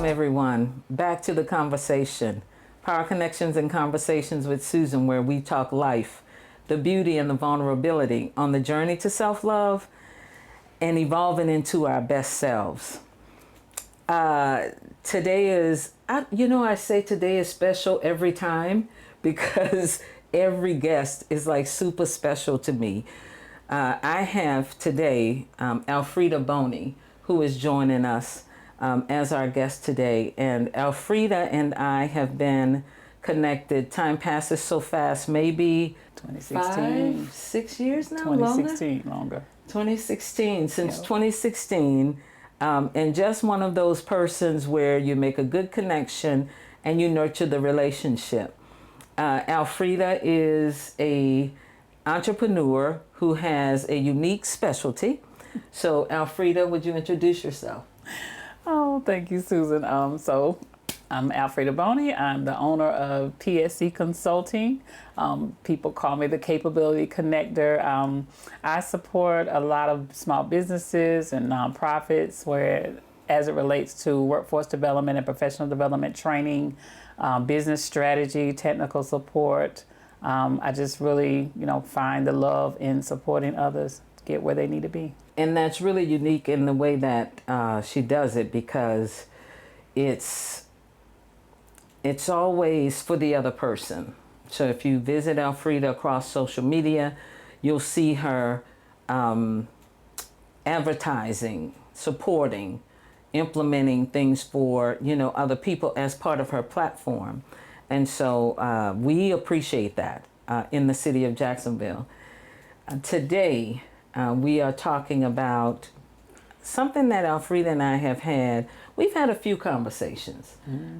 everyone. Back to the conversation. Power Connections and Conversations with Susan, where we talk life, the beauty and the vulnerability on the journey to self-love and evolving into our best selves. Today is, I say today is special every time because every guest is like super special to me. I have today Alfreda Boney, who is joining us as our guest today. And Alfreda and I have been connected. Time passes so fast, maybe 2016. 6 years now? 2016, longer. 2016, since 2016. And just one of those persons where you make a good connection and you nurture the relationship. Alfreda is a entrepreneur who has a unique specialty. So Alfreda, would you introduce yourself? Oh, thank you, Susan. So I'm Alfreda Boney. I'm the owner of PSC Consulting. People call me the Capability Connector. I support a lot of small businesses and nonprofits where, as it relates to workforce development and professional development training, business strategy, technical support. I just really, find the love in supporting others to get where they need to be. And that's really unique in the way that she does it, because it's always for the other person. So if you visit Alfreda across social media, you'll see her advertising, supporting, implementing things for, other people as part of her platform. And so we appreciate that in the city of Jacksonville. Today, we are talking about something that Alfreda and I have had. We've had a few conversations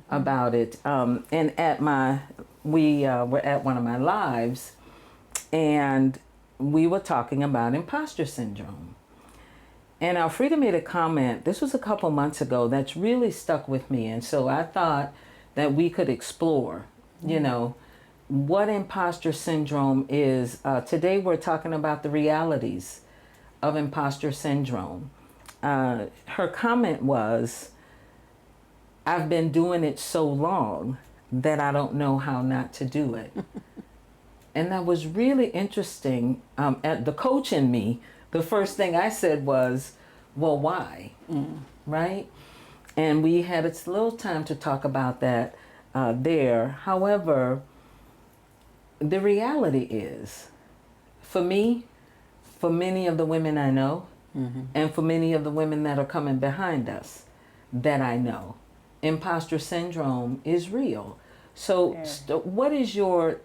about it. And we were at one of my lives, and we were talking about imposter syndrome. And Alfreda made a comment, this was a couple months ago, that's really stuck with me. And so I thought that we could explore, what imposter syndrome is. Today we're talking about the realities of imposter syndrome. Her comment was, I've been doing it so long that I don't know how not to do it. And that was really interesting. At the coach in me, the first thing I said was, well, why? Right? And we had a little time to talk about that there. However, the reality is, for me, for many of the women I know, and for many of the women that are coming behind us that I know, imposter syndrome is real. So what is your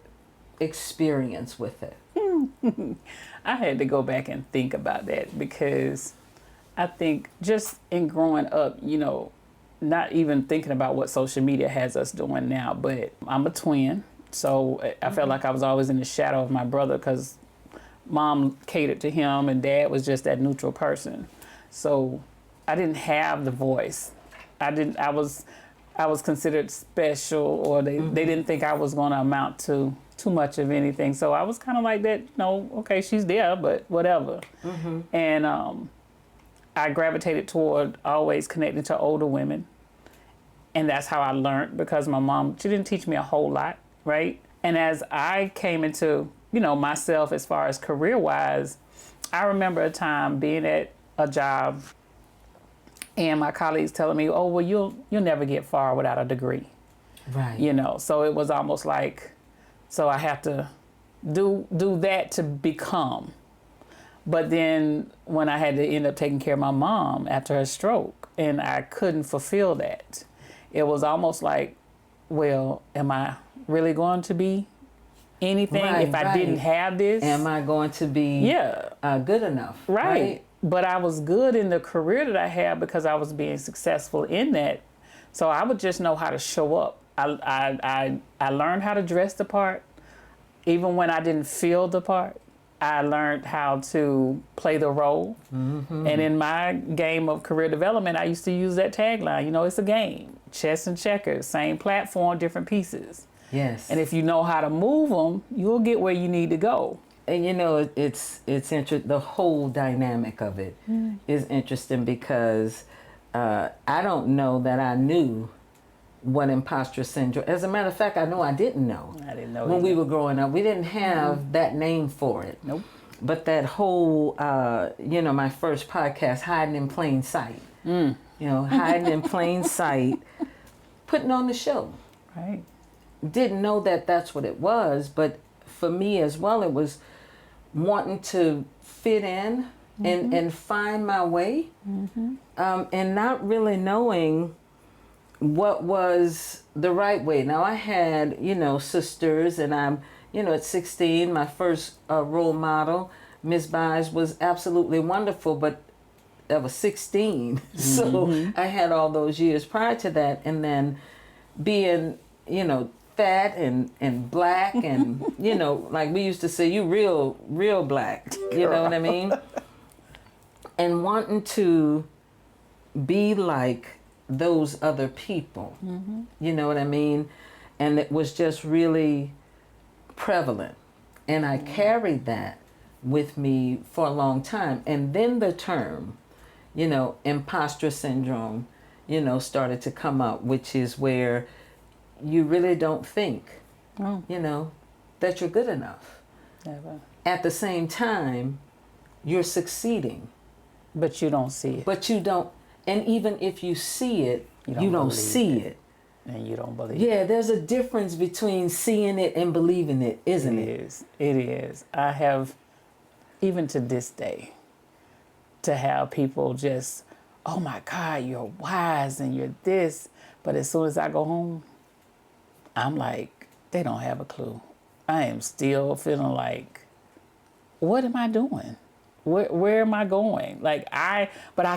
experience with it? I had to go back and think about that, because I think just in growing up, not even thinking about what social media has us doing now, but I'm a twin. So I felt like I was always in the shadow of my brother, because mom catered to him and dad was just that neutral person. So I didn't have the voice. I was considered special, or they didn't think I was going to amount to too much of anything. So I was kind of like that, okay, she's there, but whatever. And I gravitated toward always connecting to older women. And that's how I learned, because my mom, she didn't teach me a whole lot, right? And as I came into, myself as far as career-wise, I remember a time being at a job and my colleagues telling me, oh, well, you'll never get far without a degree. Right. So it was almost like, so I have to do that to become. But then when I had to end up taking care of my mom after her stroke, and I couldn't fulfill that, it was almost like, well, am I really going to be anything if I didn't have this? Am I going to be good enough? Right. But I was good in the career that I had because I was being successful in that. So I would just know how to show up. I learned how to dress the part, even when I didn't feel the part. I learned how to play the role. And in my game of career development, I used to use that tagline, it's a game, chess and checkers, same platform, different pieces. Yes. And if you know how to move them, you'll get where you need to go. And it's interesting. The whole dynamic of it is interesting, because I don't know that I knew what imposter syndrome. As a matter of fact, I know I didn't know. I didn't know When either. we were growing up, we didn't have that name for it. Nope. But that whole, my first podcast, hiding in plain sight. Hiding in plain sight, putting on the show. Right. Didn't know that that's what it was, but for me as well, it was wanting to fit in and find my way, and not really knowing what was the right way. Now I had, sisters, and I'm, at 16, my first role model, Miss Byes, was absolutely wonderful, but I was 16. So I had all those years prior to that, and then being, fat and black and, like we used to say, you real black, you know what I mean? And wanting to be like those other people, you know what I mean? And it was just really prevalent. And I carried that with me for a long time. And then the term, imposter syndrome, started to come up, which is where you really don't think, that you're good enough. Never. At the same time, you're succeeding. But you don't see it. But you don't, and even if you see it, you don't see it. And you don't believe it. Yeah, there's a difference between seeing it and believing it, isn't it? It is. It is. I have, even to this day, to have people just, oh my God, you're wise and you're this. But as soon as I go home, I'm like, they don't have a clue. I am still feeling like, what am I doing? Where am I going? But I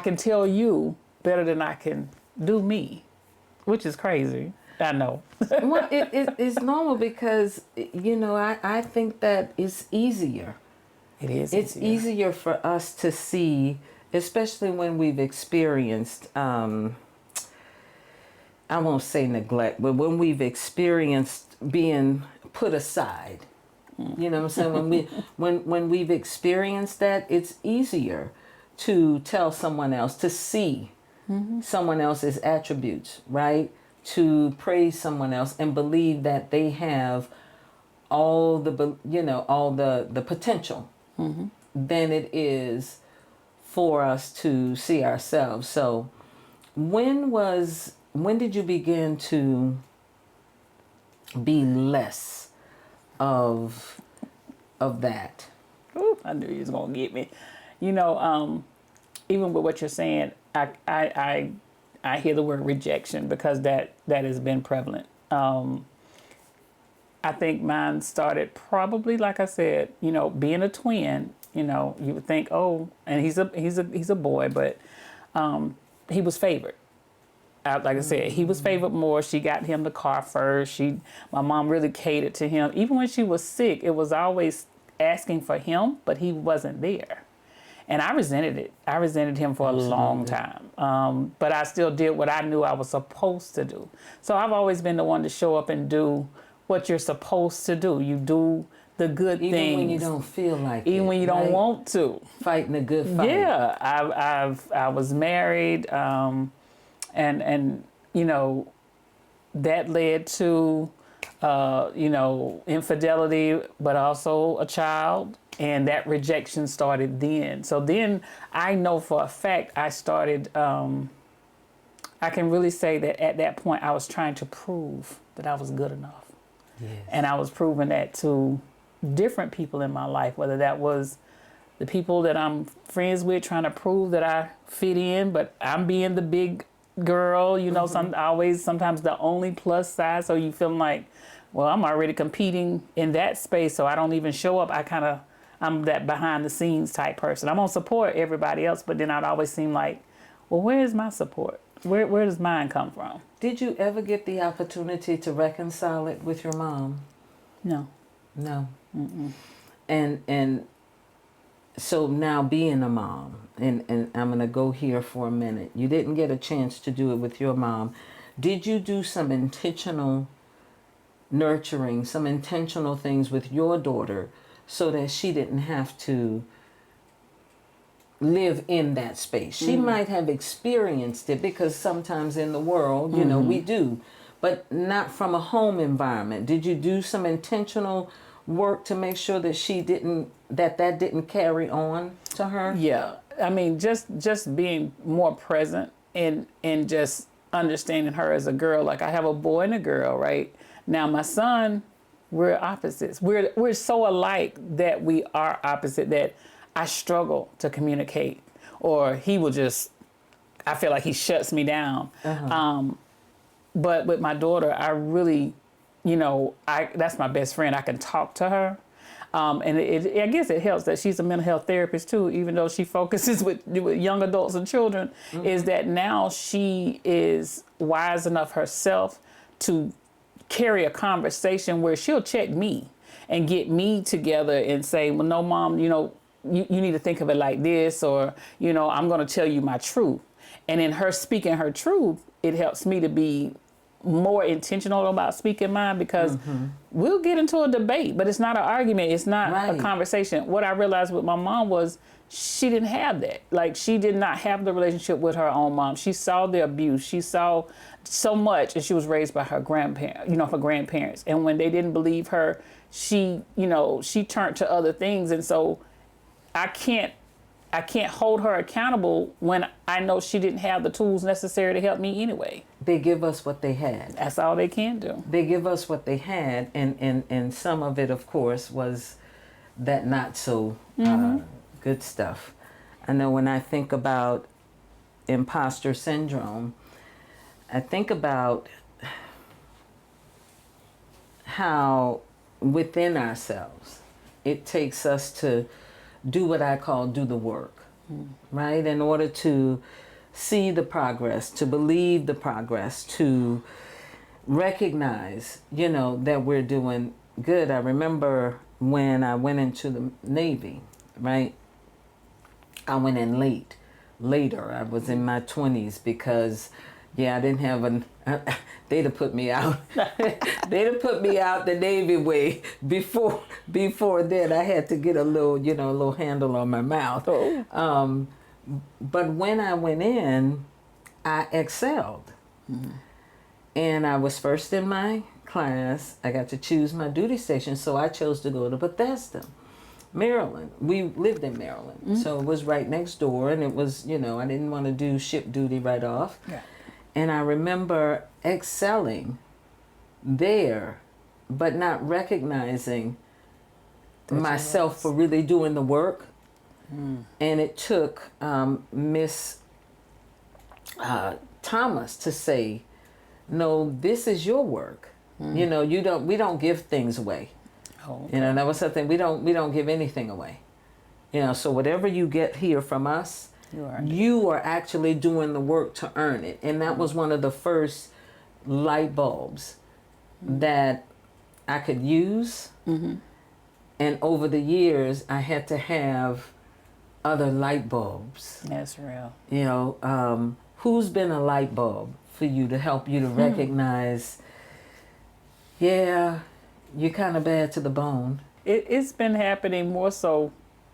can tell you better than I can do me, which is crazy. I know. Well, it's normal because, I think that it's easier. It is. It's easier for us to see, especially when we've experienced, I won't say neglect, but when we've experienced being put aside. You know what I'm saying? When we've experienced that, it's easier to tell someone else, to see someone else's attributes, right? To praise someone else and believe that they have all the potential than it is for us to see ourselves. So when did you begin to be less of that? Ooh, I knew you was gonna get me. Even with what you're saying, I hear the word rejection because that has been prevalent. I think mine started probably, like I said, being a twin. You would think, oh, and he's a boy, but he was favored. Like I said, he was favored more. She got him the car first. My mom really catered to him. Even when she was sick, it was always asking for him, but he wasn't there. And I resented it. I resented him for a long time. But I still did what I knew I was supposed to do. So I've always been the one to show up and do what you're supposed to do. You do the good things. Even when you don't feel like it. Even when you don't want to. Fighting a good fight. Yeah. I was married. And that led to, infidelity, but also a child. And that rejection started then. So then I know for a fact I started, I can really say that at that point I was trying to prove that I was good enough. Yes. And I was proving that to different people in my life, whether that was the people that I'm friends with trying to prove that I fit in, but I'm being the big girl, sometimes the only plus size. So you feel like, well, I'm already competing in that space, so I don't even show up. I'm that behind the scenes type person. I'm gonna support everybody else, but then I'd always seem like, well, where is my support? Where does mine come from? Did you ever get the opportunity to reconcile it with your mom? No. Mm-mm. And so now being a mom, and I'm going to go here for a minute. You didn't get a chance to do it with your mom. Did you do some intentional nurturing, some intentional things with your daughter so that she didn't have to live in that space. She might have experienced it, because sometimes in the world, you know, we do, but not from a home environment. Did you do some intentional work to make sure that that didn't carry on to her? Yeah, I mean, just being more present and just understanding her as a girl. Like, I have a boy and a girl, right? Now my son, we're opposites. We're so alike that we are opposite, that I struggle to communicate, or he will just, I feel like he shuts me down. But with my daughter, I really, you know, that's my best friend. I can talk to her. And I guess it helps that she's a mental health therapist too, even though she focuses with young adults and children, is that now she is wise enough herself to carry a conversation where she'll check me and get me together and say, well, no, Mom, you know, you need to think of it like this, or, you know, I'm going to tell you my truth. And in her speaking her truth, it helps me to be more intentional about speaking mine, because we'll get into a debate, but it's not an argument. It's not a conversation. What I realized with my mom was she didn't have that. Like, she did not have the relationship with her own mom. She saw the abuse. She saw so much, and she was raised by her grandparents. And when they didn't believe her, she turned to other things. And so I can't hold her accountable when I know she didn't have the tools necessary to help me anyway. They give us what they had. That's all they can do. They give us what they had, and some of it, of course, was that not so good stuff. I know when I think about imposter syndrome, I think about how within ourselves it takes us to do what I call do the work, right? In order to see the progress, to believe the progress, to recognize, you know, that we're doing good. I remember when I went into the Navy, right? I went in later. I was in my 20s because, I didn't have they'd have put me out. They'd have put me out the Navy way before then. I had to get a little handle on my mouth. But when I went in, I excelled. And I was first in my class. I got to choose my duty station, so I chose to go to Bethesda, Maryland. We lived in Maryland, so it was right next door, and it was, I didn't want to do ship duty right off. Yeah. And I remember excelling there, but not recognizing myself for really doing the work. And it took Miss Thomas to say, no, this is your work. We don't give things away. That was something, we don't give anything away. So whatever you get here from us, you are actually doing the work to earn it. And that was one of the first light bulbs that I could use. And over the years, I had to have other light bulbs. That's real. Who's been a light bulb for you to help you to recognize, you're kind of bad to the bone? It's been happening more so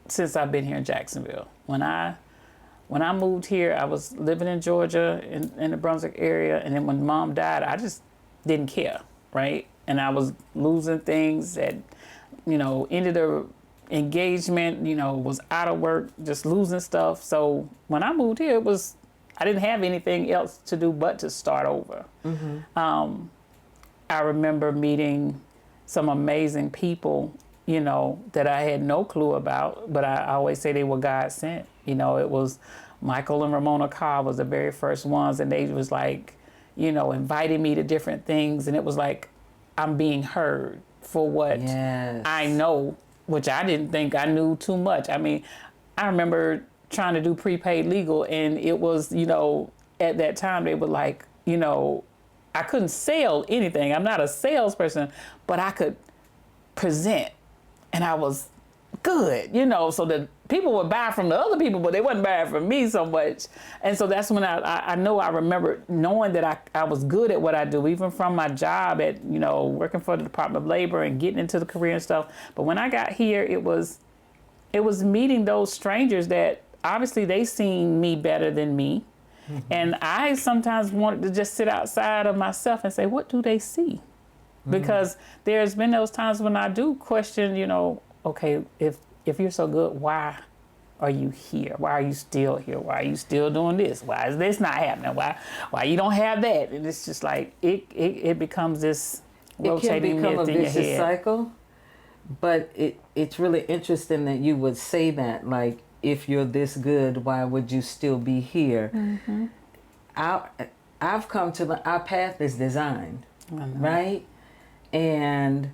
since I've been here in Jacksonville. When I moved here, I was living in Georgia in the Brunswick area, and then when Mom died, I just didn't care, right? And I was losing things that, ended a engagement, was out of work, just losing stuff. So when I moved here, I didn't have anything else to do but to start over. I remember meeting some amazing people, that I had no clue about, but I always say they were God sent. It was Michael and Ramona Carr was the very first ones, and they was like, inviting me to different things, and it was like I'm being heard for what I know, which I didn't think I knew too much. I mean, I remember trying to do prepaid legal, and it was, at that time they were like, I couldn't sell anything. I'm not a salesperson, but I could present, and I was good, so the people would buy from the other people, but they wasn't buying from me so much. And so that's when I remember knowing that I was good at what I do, even from my job at, working for the Department of Labor and getting into the career and stuff. But when I got here, it was meeting those strangers that obviously they seen me better than me. And I sometimes wanted to just sit outside of myself and say, what do they see? Because there's been those times when I do question, okay, if you're so good, why are you here? Why are you still here? Why are you still doing this? Why is this not happening? Why you don't have that? And it's just like it becomes this rotating it can become myth a in your vicious head. cycle. But it's really interesting that you would say that. Like, if you're this good, why would you still be here? I've come to our path is designed, right? And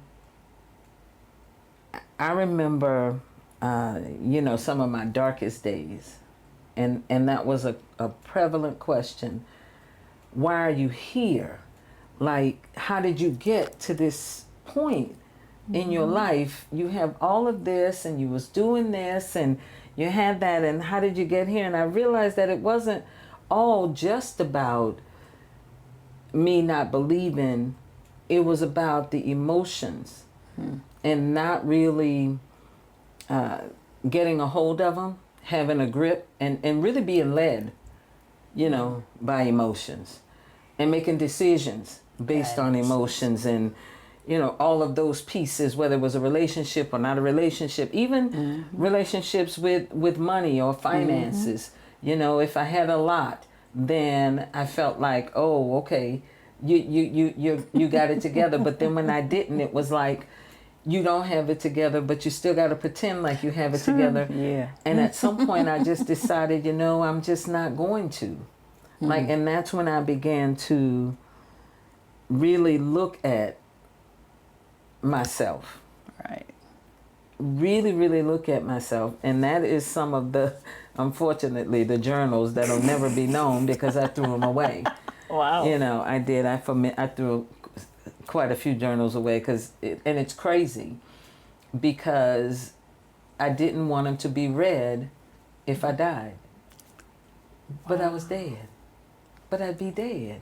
I remember, some of my darkest days, and that was a prevalent question. Why are you here? Like, how did you get to this point in your life? You have all of this, and you was doing this, and you had that, and how did you get here? And I realized that it wasn't all just about me not believing. It was about the emotions and not really getting a hold of them, having a grip, and really being led, by emotions and making decisions based on emotions, and all of those pieces, whether it was a relationship or not a relationship, even relationships with money or finances. If I had a lot, then I felt like, oh, okay, you got it together. But then when I didn't, it was like, you don't have it together, but you still got to pretend like you have it together. Yeah. And at some point I just decided, I'm just not going to. Like, and that's when I began to really look at myself. Right. Really, really look at myself. And that is some of the, unfortunately, the journals that'll never be known because I threw them away. Wow. I did. I threw quite a few journals away and it's crazy because I didn't want them to be read if I died. But I was dead. But I'd be dead.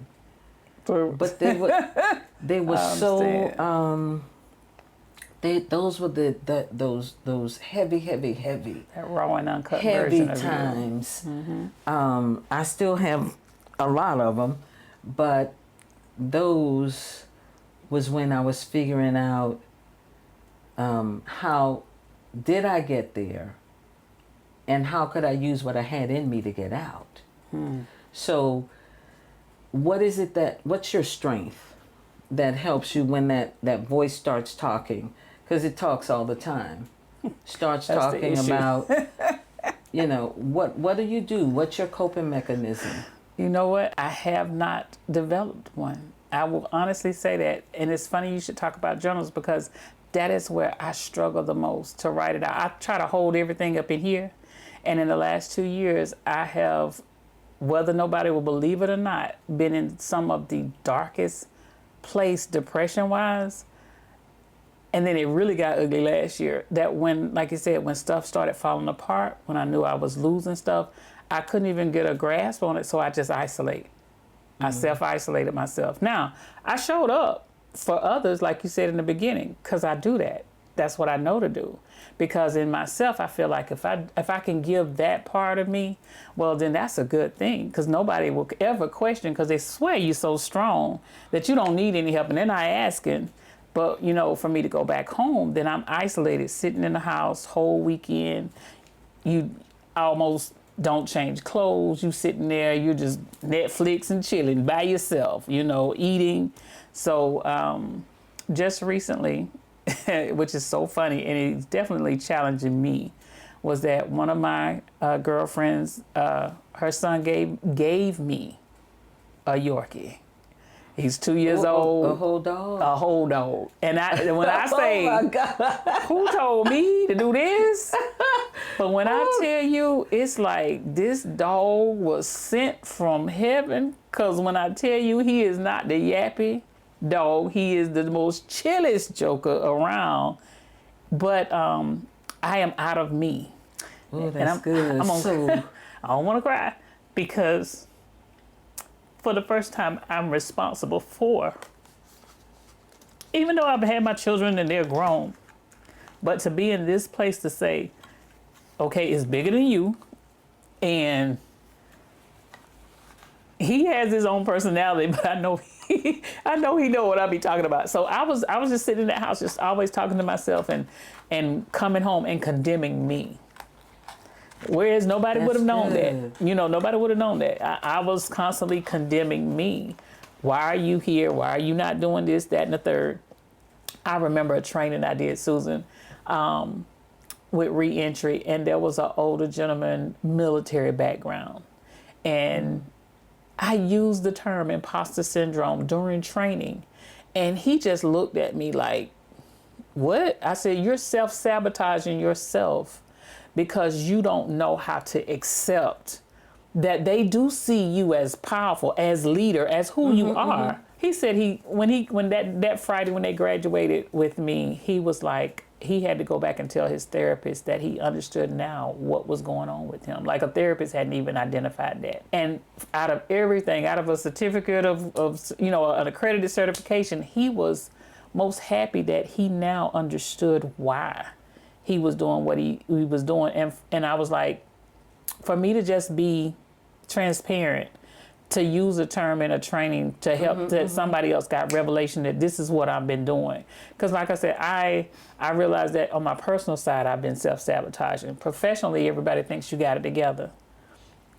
But they were so those were those heavy That raw and uncut heavy version of times. I still have a lot of them, but those was when I was figuring out how did I get there, and how could I use what I had in me to get out. So what's your strength that helps you when that voice starts talking? Because it talks all the time. Starts That's the talking issue. about, what do you do? What's your coping mechanism? You know what? I have not developed one. I will honestly say that. And it's funny you should talk about journals because that is where I struggle the most to write it out. I try to hold everything up in here. And in the last 2 years, I have, whether nobody will believe it or not, been in some of the darkest place depression-wise. And then it really got ugly last year. That when, like you said, when stuff started falling apart, when I knew I was losing stuff, I couldn't even get a grasp on it, so I just isolated. I self-isolated myself. Now, I showed up for others, like you said in the beginning, because I do that. That's what I know to do. Because in myself, I feel like if I can give that part of me, well, then that's a good thing. Because nobody will ever question, because they swear you're so strong that you don't need any help, and they're not asking. But, for me to go back home, then I'm isolated, sitting in the house whole weekend. You almost don't change clothes. You sitting there, you're just Netflix and chilling by yourself, eating. So just recently, which is so funny, and it's definitely challenging me, was that one of my girlfriends, her son gave me a Yorkie. He's 2 years old. A whole dog? A whole dog. And when I say, oh my God. Who told me to do this? But when I tell you, it's like this dog was sent from heaven. Because when I tell you he is not the yappy dog, he is the most chillest joker around. But I am out of me. Oh, that's good. I don't want to cry because for the first time, I'm responsible for, even though I've had my children and they're grown, but to be in this place to say, okay, it's bigger than you. And he has his own personality, but I know he know what I be talking about. So I was just sitting in that house, just always talking to myself and coming home and condemning me. Whereas nobody would have known that. Nobody would have known that. I was constantly condemning me. Why are you here? Why are you not doing this, that, and the third? I remember a training I did, Susan, with reentry, and there was an older gentleman, military background. And I used the term imposter syndrome during training. And he just looked at me like, what? I said, you're self-sabotaging yourself because you don't know how to accept that they do see you as powerful, as leader, as who you are. He said when that Friday when they graduated with me, he was like, he had to go back and tell his therapist that he understood now what was going on with him. Like a therapist hadn't even identified that. And out of everything, out of a certificate of an accredited certification, he was most happy that he now understood why he was doing what he was doing. And I was like, for me to just be transparent, to use a term in a training to help that somebody else got revelation that this is what I've been doing. Because like I said, I realized that on my personal side, I've been self-sabotaging. Professionally, everybody thinks you got it together.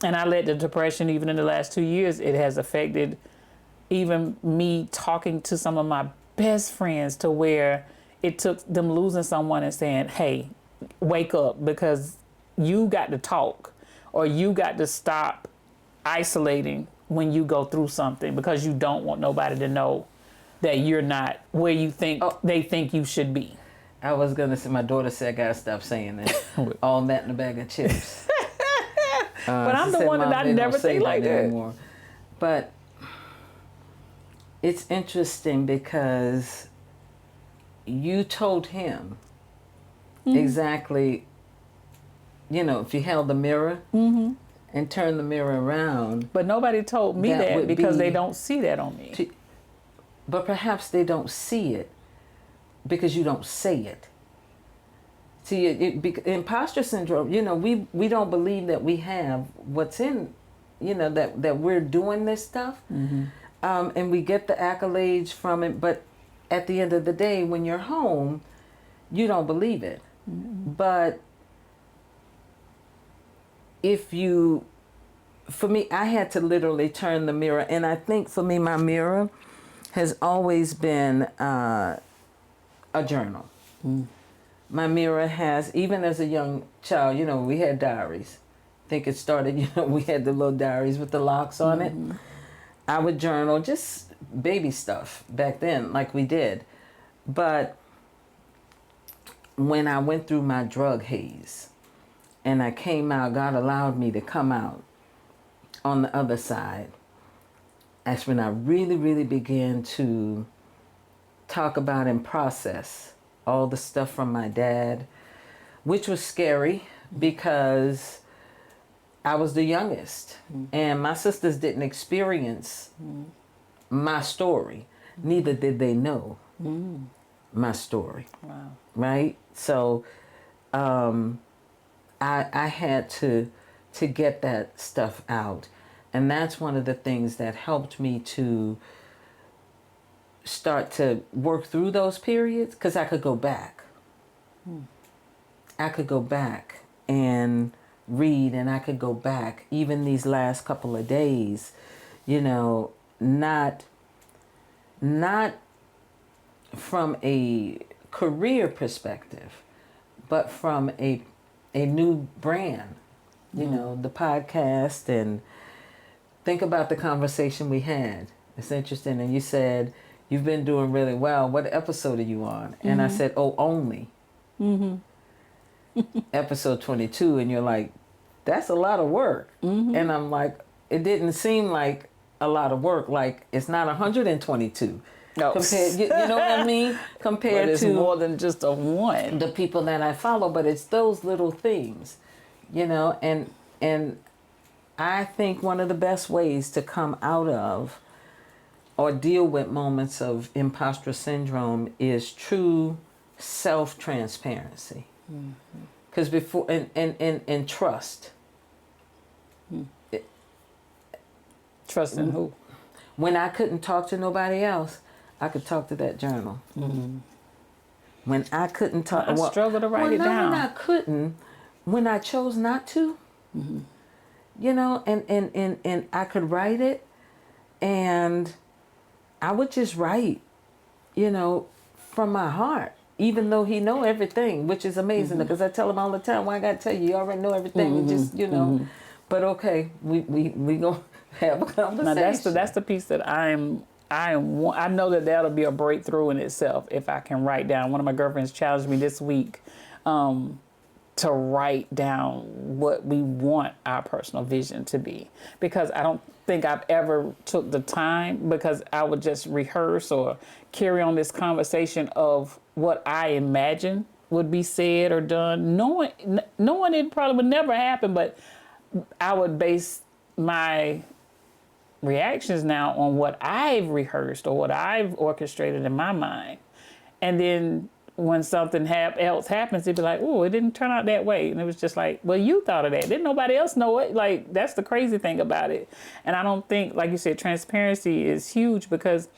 And I let the depression, even in the last 2 years, it has affected even me talking to some of my best friends to where it took them losing someone and saying, hey, wake up, because you got to talk, or you got to stop isolating when you go through something, because you don't want nobody to know that you're not where you think they think you should be. I was going to say, my daughter said, I got to stop saying that. All that in a bag of chips. But I'm the one that I never think like that anymore. But it's interesting because you told him exactly, if you held the mirror and turned the mirror around. But nobody told me that because they don't see that on me. But perhaps they don't see it because you don't say it. See, imposter syndrome, we don't believe that we have what's in, that we're doing this stuff. And we get the accolades from it. But at the end of the day, when you're home, you don't believe it. But for me, I had to literally turn the mirror. And I think for me, my mirror has always been a journal. My mirror has, even as a young child, we had diaries. I think it started, we had the little diaries with the locks on it. I would journal, just baby stuff back then, like we did. But when I went through my drug haze and I came out, God allowed me to come out on the other side. That's when I really, really began to talk about and process all the stuff from my dad, which was scary because I was the youngest and my sisters didn't experience my story. Neither did they know my story. Wow. Right? So I had to get that stuff out. And that's one of the things that helped me to start to work through those periods, because I could go back. I could go back and read, and I could go back even these last couple of days, not from a career perspective, but from a new brand, the podcast. And think about the conversation we had. It's interesting. And you said, you've been doing really well. What episode are you on? And I said, only. Episode 22. And you're like, that's a lot of work. And I'm like, it didn't seem like a lot of work. Like, it's not 122. No. Compared, you know what I mean? Compared but it's to more than just a one. The people that I follow, but it's those little things, and I think one of the best ways to come out of or deal with moments of imposter syndrome is true self-transparency. Because before, and trust. Trust in who? When I couldn't talk to nobody else, I could talk to that journal. When I couldn't talk, I struggle to write it down. When I couldn't, when I chose not to, you know, and I could write it, and I would just write, you know, from my heart, even though he know everything, which is amazing because I tell him all the time, why I gotta tell you, you already know everything. You just, you know, but okay, we gonna have a conversation. Now that's the piece that I know that'll be a breakthrough in itself if I can write down. One of my girlfriends challenged me this week to write down what we want our personal vision to be, because I don't think I've ever took the time, because I would just rehearse or carry on this conversation of what I imagine would be said or done, knowing it probably would never happen, but I would base my reactions now on what I've rehearsed or what I've orchestrated in my mind. And then when something else happens, it'd be like, oh, it didn't turn out that way. And it was just like, well, you thought of that. Didn't nobody else know it? Like, that's the crazy thing about it. And I don't think, like you said, transparency is huge, because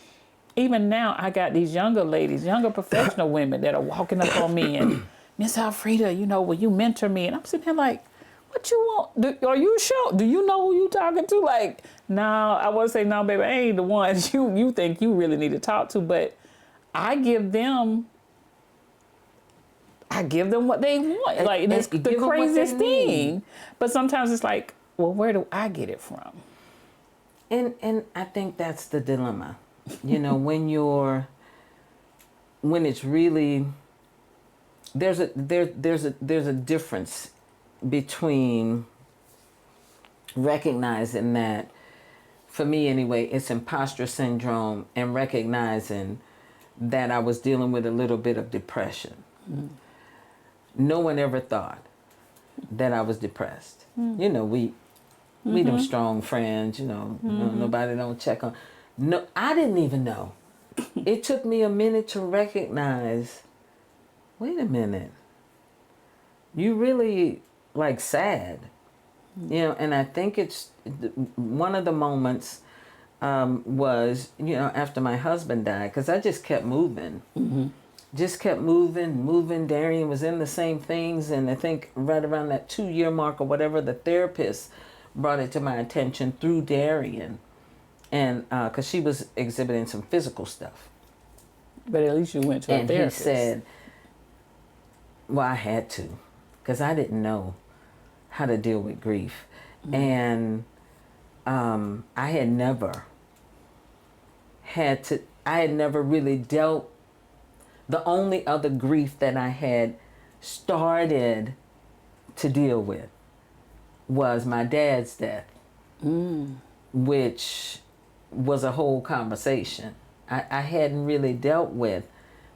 even now I got these younger ladies, younger professional women that are walking up on me and, Miss Alfreda, you know, will you mentor me? And I'm sitting here like, what you want? Are you sure? Do you know who you talking to? Like, no, I want to say, no, baby, I ain't the ones you think you really need to talk to. But I give them what they want. Like, and it's the craziest thing. But sometimes it's like, well, where do I get it from? And I think that's the dilemma. You know, when it's really, there's a difference between recognizing that, for me anyway, it's imposter syndrome, and recognizing that I was dealing with a little bit of depression. No one ever thought that I was depressed. You know, we them strong friends, you know, nobody don't check on. No, I didn't even know. It took me a minute to recognize, wait a minute, you really like sad, you know. And I think it's one of the moments was, you know, after my husband died, because I just kept moving. Just kept moving. Darian was in the same things, and I think right around that 2-year mark or whatever, the therapist brought it to my attention through Darian, and because she was exhibiting some physical stuff. But at least you went to a therapist. And he said, well, I had to, because I didn't know how to deal with grief. And I had never really dealt. The only other grief that I had started to deal with was my dad's death, which was a whole conversation. I hadn't really dealt with,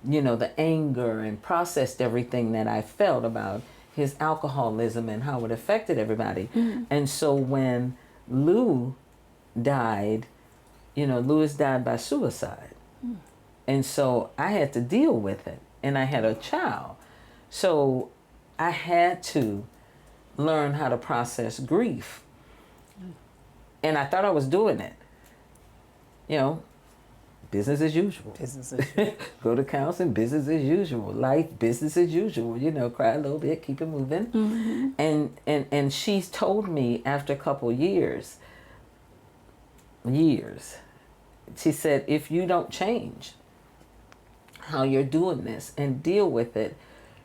you know, the anger and processed everything that I felt about his alcoholism and how it affected everybody. And so when Lou died, you know, Louis died by suicide. And so I had to deal with it, and I had a child. So I had to learn how to process grief. And I thought I was doing it. You know, business as usual. Business as usual. Go to counseling, business as usual. Life, business as usual. You know, cry a little bit, keep it moving. And she's told me after a couple years, she said, if you don't change how you're doing this and deal with it,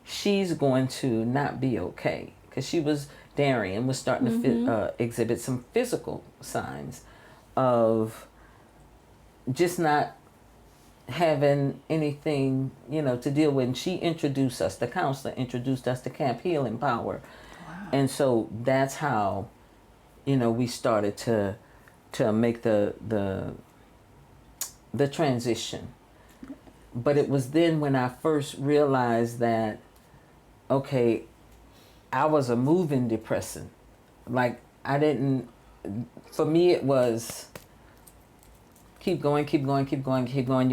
she's going to not be okay. Because Darian was starting to exhibit some physical signs of just not having anything, you know, to deal with. And she introduced us, the counselor introduced us to Camp Healing Power. Wow. And so that's how, you know, we started to make the transition. But it was then when I first realized that, okay, I was a moving depressant. Like, for me it was keep going. You don't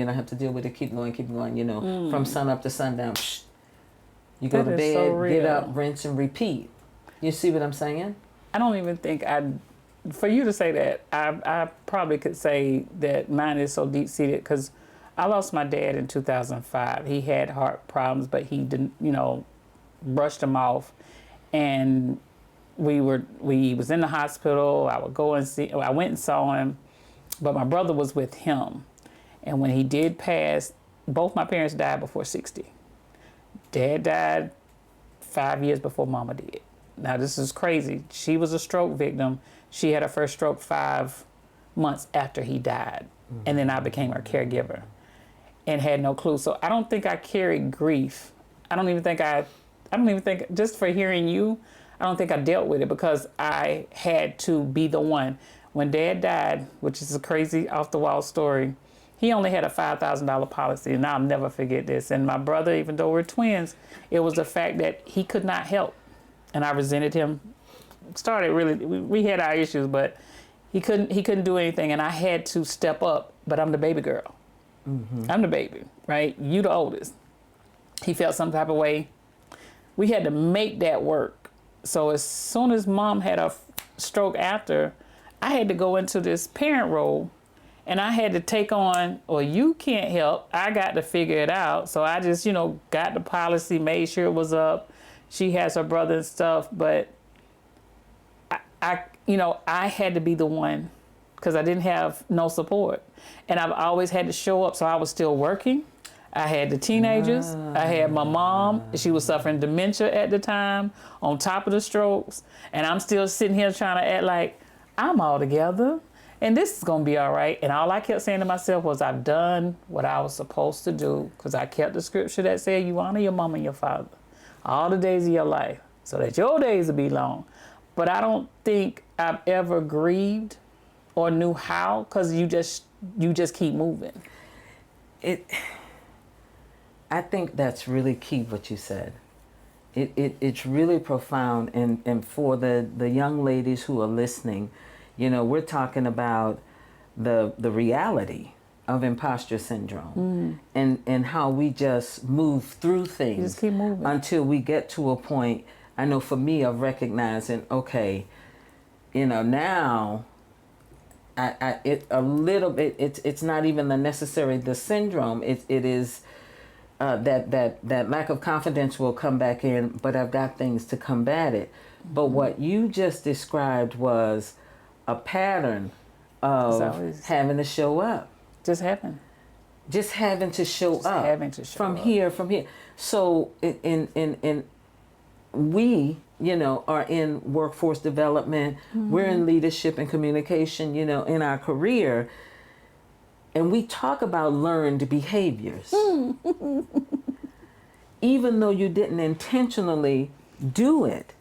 have to deal with it. Keep going, you know, from sun up to sundown. You go to bed, get up, rinse and repeat. You see what I'm saying? I don't even think for you to say that, I probably could say that mine is so deep-seated because I lost my dad in 2005. He had heart problems, but he didn't, brushed them off. And we was in the hospital. I went and saw him, but my brother was with him. And when he did pass, both my parents died before 60. Dad died 5 years before Mama did. Now, this is crazy. She was a stroke victim. She had her first stroke 5 months after he died. Mm-hmm. And then I became her caregiver and had no clue. So I don't think I carried grief. I don't even think, just for hearing you, I don't think I dealt with it because I had to be the one. When Dad died, which is a crazy off-the-wall story, he only had a $5,000 policy, and I'll never forget this. And my brother, even though we're twins, it was the fact that he could not help. And I resented him. We had our issues, but he couldn't do anything, and I had to step up, but I'm the baby girl. Mm-hmm. I'm the baby, right? You the oldest. He felt some type of way. We had to make that work. So as soon as Mom had a stroke after, I had to go into this parent role. And I had to take on, well, you can't help. I got to figure it out. So I just, got the policy, made sure it was up. She has her brother and stuff. But I had to be the one because I didn't have no support. And I've always had to show up. So I was still working. I had the teenagers. I had my mom. She was suffering dementia at the time on top of the strokes. And I'm still sitting here trying to act like I'm all together. And this is going to be all right. And all I kept saying to myself was, I've done what I was supposed to do because I kept the scripture that said, you honor your mom and your father all the days of your life so that your days will be long. But I don't think I've ever grieved or knew how because you just keep moving. I think that's really key what you said. It's really profound. And for the young ladies who are listening, we're talking about the reality of imposter syndrome and how we just move through things. You just keep moving until we get to a point. I know for me of recognizing, okay, now it's not even the syndrome. It is that lack of confidence will come back in, but I've got things to combat it. But what you just described was a pattern of having to show up. Just having to show up. From here. So we, are in workforce development. Mm-hmm. We're in leadership and communication, in our career. And we talk about learned behaviors. Even though you didn't intentionally do it.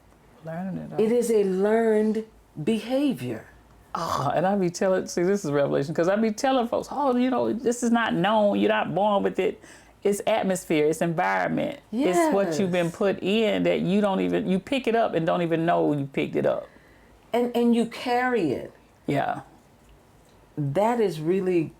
Learning it. It is a learned behavior. Oh, and I be telling, see, this is revelation, because I be telling folks, this is not known. You're not born with it. It's atmosphere. It's environment. Yes. It's what you've been put in that you pick it up and don't even know you picked it up. And you carry it. Yeah. That is really,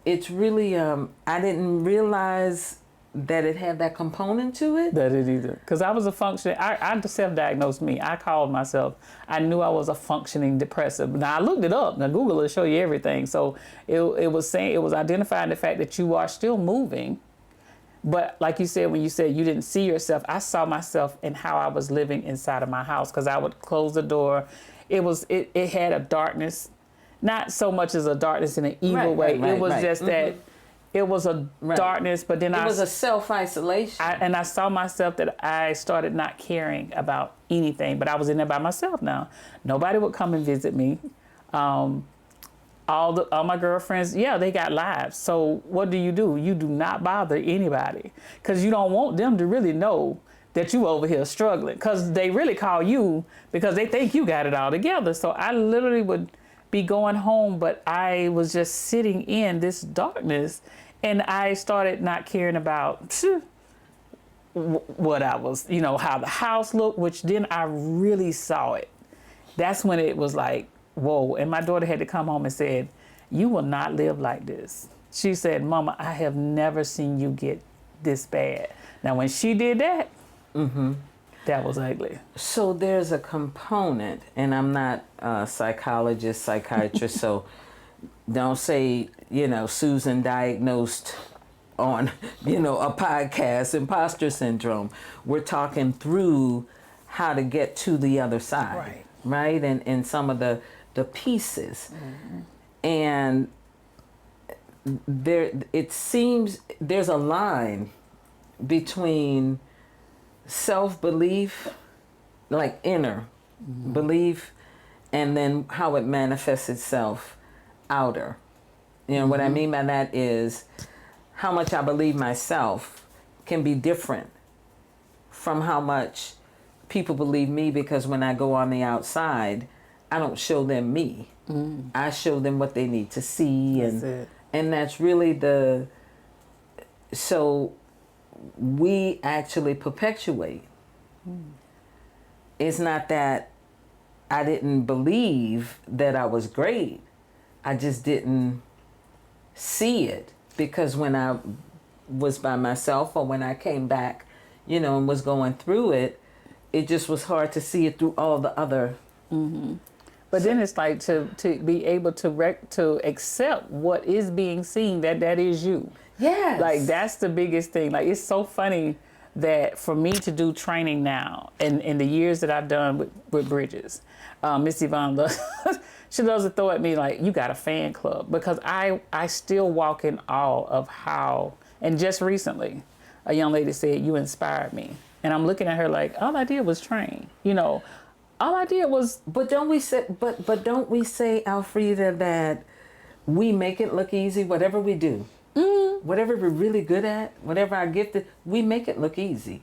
it's really, I didn't realize that it had that component to it. That it either. Because I was a functioning, I self-diagnosed me. I called myself, I knew I was a functioning depressive. Now I looked it up. Now Google will show you everything. So it was identifying the fact that you are still moving. But like you said, when you said you didn't see yourself, I saw myself in how I was living inside of my house because I would close the door. It had a darkness, not so much as a darkness in an evil way. It was just that it was a darkness, but then it was a self-isolation. And I saw myself that I started not caring about anything, but I was in there by myself now. Nobody would come and visit me. All my girlfriends, they got lives. So what do? You do not bother anybody because you don't want them to really know that you over here struggling because they really call you because they think you got it all together. So I literally would be going home, but I was just sitting in this darkness and I started not caring about what I was, how the house looked, which then I really saw it. That's when it was like, whoa. And my daughter had to come home and said, you will not live like this. She said, Mama, I have never seen you get this bad. Now, when she did that, That was ugly. So there's a component, and I'm not a psychologist, psychiatrist, so don't say, Susan diagnosed on, a podcast, Imposter Syndrome. We're talking through how to get to the other side, right? And some of the pieces. And it seems there's a line between self-belief, like inner belief, and then how it manifests itself outer. What I mean by that is how much I believe myself can be different from how much people believe me, because when I go on the outside, I don't show them me. I show them what they need to see. And that's really so we actually perpetuate. It's not that I didn't believe that I was great. I just didn't see it, because when I was by myself, or when I came back, and was going through it, it just was hard to see it through all the other. But then it's like to be able to accept what is being seen, that is you. Yes. Like, that's the biggest thing. Like, it's so funny that for me to do training now, and in the years that I've done with Bridges, Miss Yvonne loves, she loves to throw at me like, you got a fan club, because I still walk in awe of how, and just recently, a young lady said, you inspired me. And I'm looking at her like, all I did was train, all I did was. But don't we say, don't we say, Alfreda, that we make it look easy, whatever we do, whatever we're really good at, whatever our gift is, we make it look easy.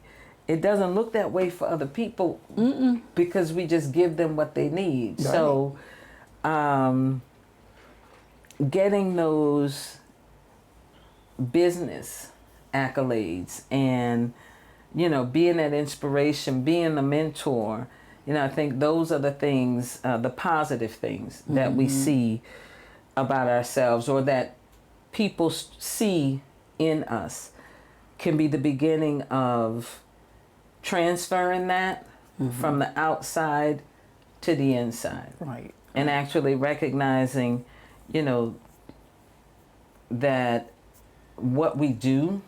It doesn't look that way for other people, because we just give them what they need. Right. So, getting those business accolades and, being that inspiration, being the mentor, I think those are the things, the positive things that we see about ourselves, or that people see in us, can be the beginning of transferring that from the outside to the inside. Right. And actually recognizing, that what we do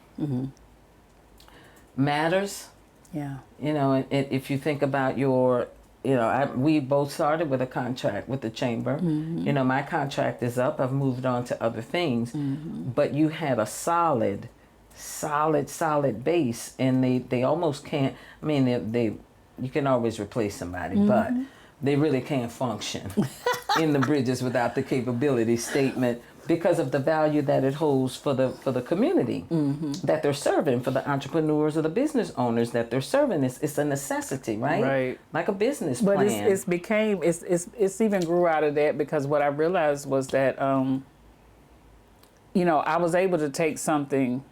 matters. Yeah. If you think about your, we both started with a contract with the chamber. My contract is up. I've moved on to other things. But you had a solid base, and they almost can't. I mean, you can always replace somebody, but they really can't function in the Bridges without the capability statement, because of the value that it holds for the community that they're serving, for the entrepreneurs or the business owners that they're serving. It's a necessity, right? Right. Like a business but plan. It's even grew out of that, because what I realized was that I was able to take something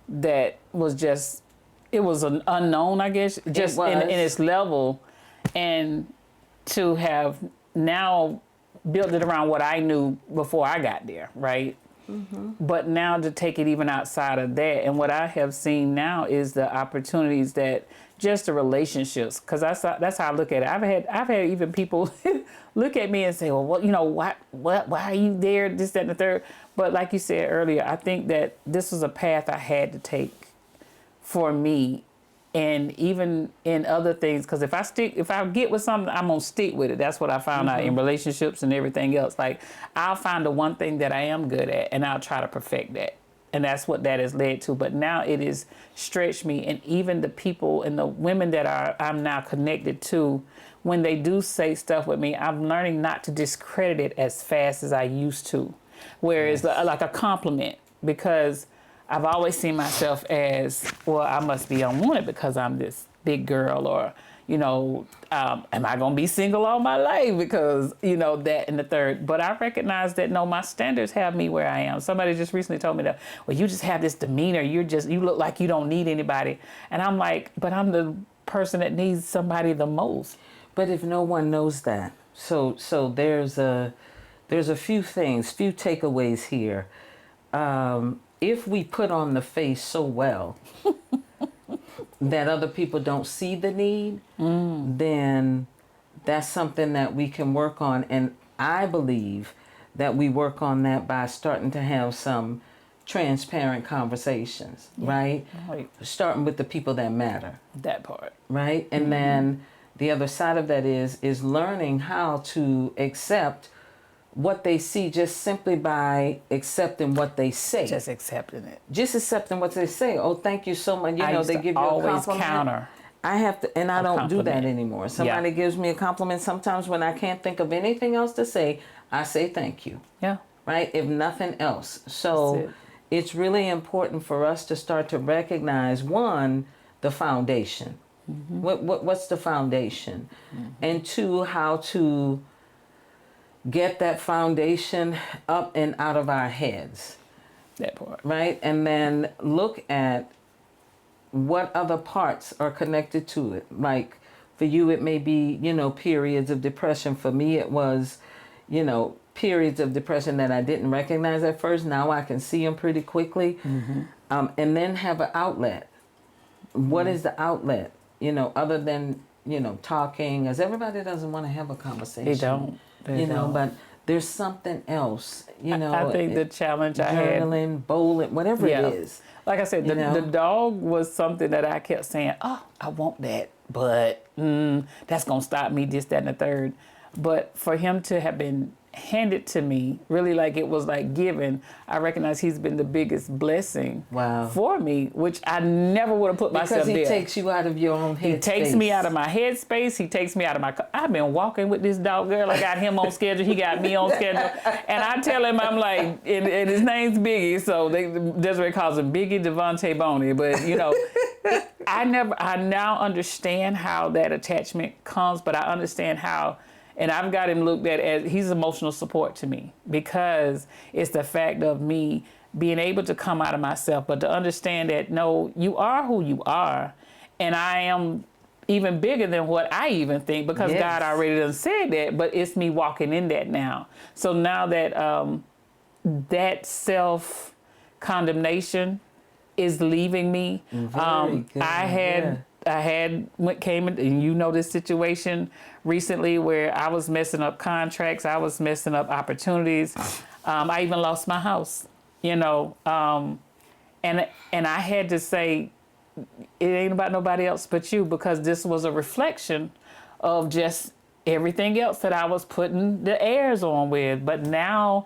that was just, it was an unknown, I guess, just in its level, and to have now built it around what I knew before I got there, right? But now to take it even outside of that, and what I have seen now is the opportunities that just the relationships, because that's how I look at it. I've had even people look at me and say, well, why are you there? This, that, and the third. But like you said earlier, I think that this was a path I had to take for me. And even in other things, because if I get with something, I'm gonna stick with it. That's what I found out in relationships and everything else. Like, I'll find the one thing that I am good at, and I'll try to perfect that. And that's what that has led to. But now it has stretched me, and even the people and the women that I'm now connected to, when they do say stuff with me, I'm learning not to discredit it as fast as I used to. Whereas like a compliment, because I've always seen myself as, well, I must be unwanted because I'm this big girl, or, am I going to be single all my life because, that and the third. But I recognize that, no, my standards have me where I am. Somebody just recently told me that, well, you just have this demeanor. You look like you don't need anybody. And I'm like, but I'm the person that needs somebody the most. But if no one knows that, so there's a few takeaways here. If we put on the face so well, that other people don't see the need, then that's something that we can work on. And I believe that we work on that by starting to have some transparent conversations, right? Right. Starting with the people that matter, That part. right? And then the other side of that is learning how to accept what they see just simply by accepting what they say. Just accepting it. Just accepting what they say. Oh, thank you so much. You I know, used they to give you a always compliment. counter. I have to, and I don't do that compliment. anymore. Somebody gives me a compliment. Sometimes when I can't think of anything else to say, I say thank you. Yeah. Right? If nothing else. So That's it. it's really important for us to start to recognize, one, the foundation. What's the foundation? And two, how to get that foundation up and out of our heads. That part. Right? And then look at what other parts are connected to it. Like for you, it may be, periods of depression. For me, it was, periods of depression that I didn't recognize at first. Now I can see them pretty quickly. And then have an outlet. What is the outlet? Other than, talking, as everybody doesn't want to have a conversation. They don't. They don't. But there's something else, I think the challenge I had, journaling, bowling, whatever it is. like I said, the dog was something that I kept saying, oh, I want that, but that's going to stop me, this, that, and the third. But for him to have been handed to me, really like it was like given, I recognize he's been the biggest blessing for me, which I never would have put myself there. Because he takes you out of your own head He takes me out of my head space. He takes me out of my... I've been walking with this dog, girl. I got him on schedule. He got me on schedule. And I tell him, I'm like, and his name's Biggie, so Desiree calls him Biggie Devontae Boney. But, I now understand how that attachment comes, but I understand how... And I've got him looked at as he's emotional support to me, because it's the fact of me being able to come out of myself, but to understand that, no, you are who you are. And I am even bigger than what I even think, because God already done said that, but it's me walking in that now. So now that that self-condemnation is leaving me, came in, and this situation recently where I was messing up contracts, I was messing up opportunities. I even lost my house, and I had to say, it ain't about nobody else but you, because this was a reflection of just everything else that I was putting the airs on with. But now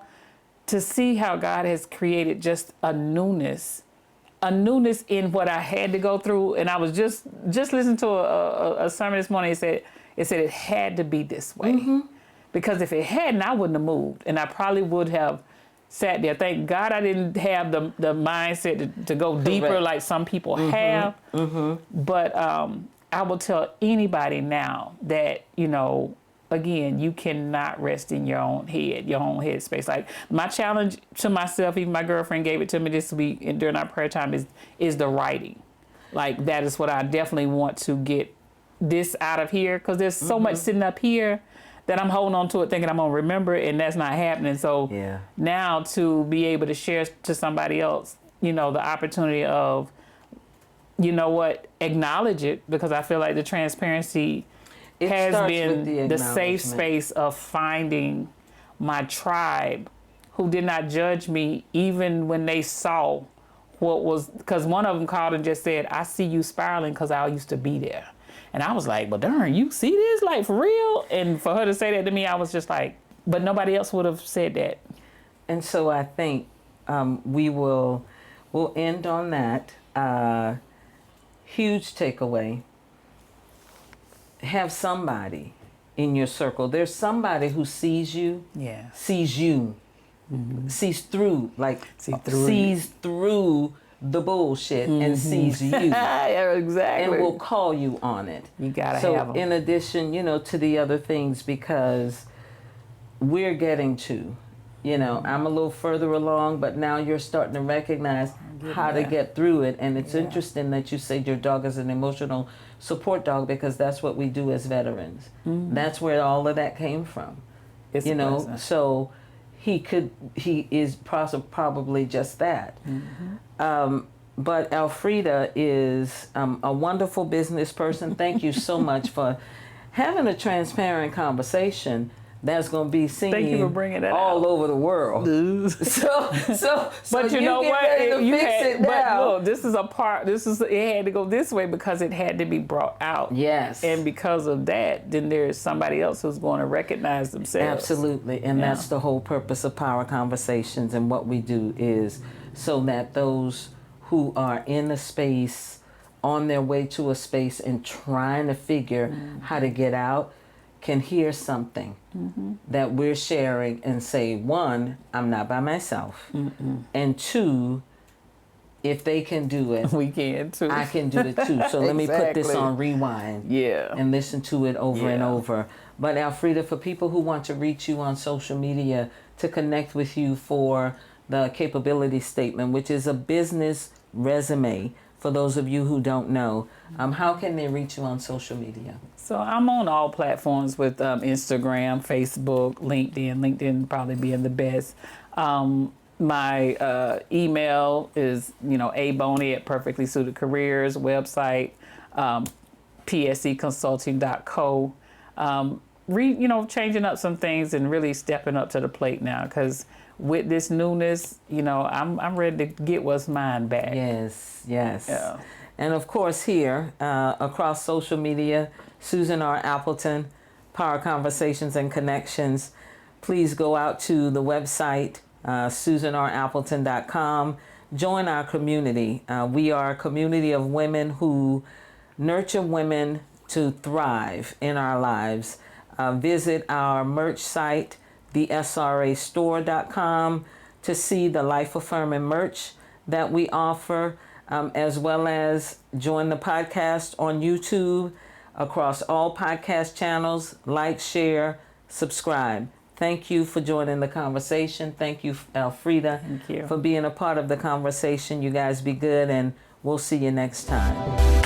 to see how God has created just a newness in what I had to go through. And I was just listening to a sermon this morning. It said it had to be this way, because if it hadn't, I wouldn't have moved, and I probably would have sat there. Thank God I didn't have the mindset to go deeper like some people have. But I will tell anybody now that, again, you cannot rest in your own head space. Like, my challenge to myself, even my girlfriend gave it to me this week and during our prayer time, is the writing. Like, that is what I definitely want to get this out of here, because there's so much sitting up here that I'm holding on to it thinking I'm going to remember it, and that's not happening. So now to be able to share to somebody else, the opportunity of, acknowledge it, because I feel like the transparency has been the safe space of finding my tribe, who did not judge me even when they saw what was, because one of them called and just said, I see you spiraling because I used to be there. And I was like, well, darn, you see this, like, for real? And for her to say that to me, I was just like, but nobody else would have said that. And so I think we'll end on that. Huge takeaway. Have somebody in your circle. There's somebody who sees you, sees you, sees through the bullshit and sees you. Exactly. And will call you on it. You gotta have them. In addition, to the other things, because we're getting to, I'm a little further along, but now you're starting to recognize how to get through it. And it's interesting that you said your dog is an emotional support dog, because that's what we do as veterans. That's where all of that came from. So he is probably just that. but Alfreda is a wonderful business person. Thank you so much for having a transparent conversation that's going to be seen Thank you for bringing that all out. over the world. so But you know get what? ready to fix it But now. look, it had to go this way because it had to be brought out. Yes. And because of that, then there's somebody else who's going to recognize themselves. Absolutely. And that's the whole purpose of Power Conversations, and what we do is so that those who are in a space, on their way to a space and trying to figure how to get out, can hear something that we're sharing and say, one, I'm not by myself. And two, if they can do it, We can too. I can do it too. So let me put this Exactly. on rewind Yeah. and listen to it over and Yeah. over. But Alfreda, for people who want to reach you on social media, to connect with you for the capability statement, which is a business resume, for those of you who don't know, how can they reach you on social media? So I'm on all platforms with Instagram, Facebook, LinkedIn. LinkedIn probably being the best. My email is, aboney at Perfectly Suited Careers, website, pseconsulting.co. Changing up some things and really stepping up to the plate now, because with this newness, I'm ready to get what's mine back. Yes. Yeah. And of course here, across social media, Susan R. Appleton, Power Conversations and Connections. Please go out to the website, susanrappleton.com. Join our community. We are a community of women who nurture women to thrive in our lives. Visit our merch site, thesrastore.com, to see the life affirming merch that we offer, as well as join the podcast on YouTube, across all podcast channels. Like, share, subscribe. Thank you for joining the conversation. Thank you, Alfreda, Thank you. for being a part of the conversation. You guys be good, and we'll see you next time.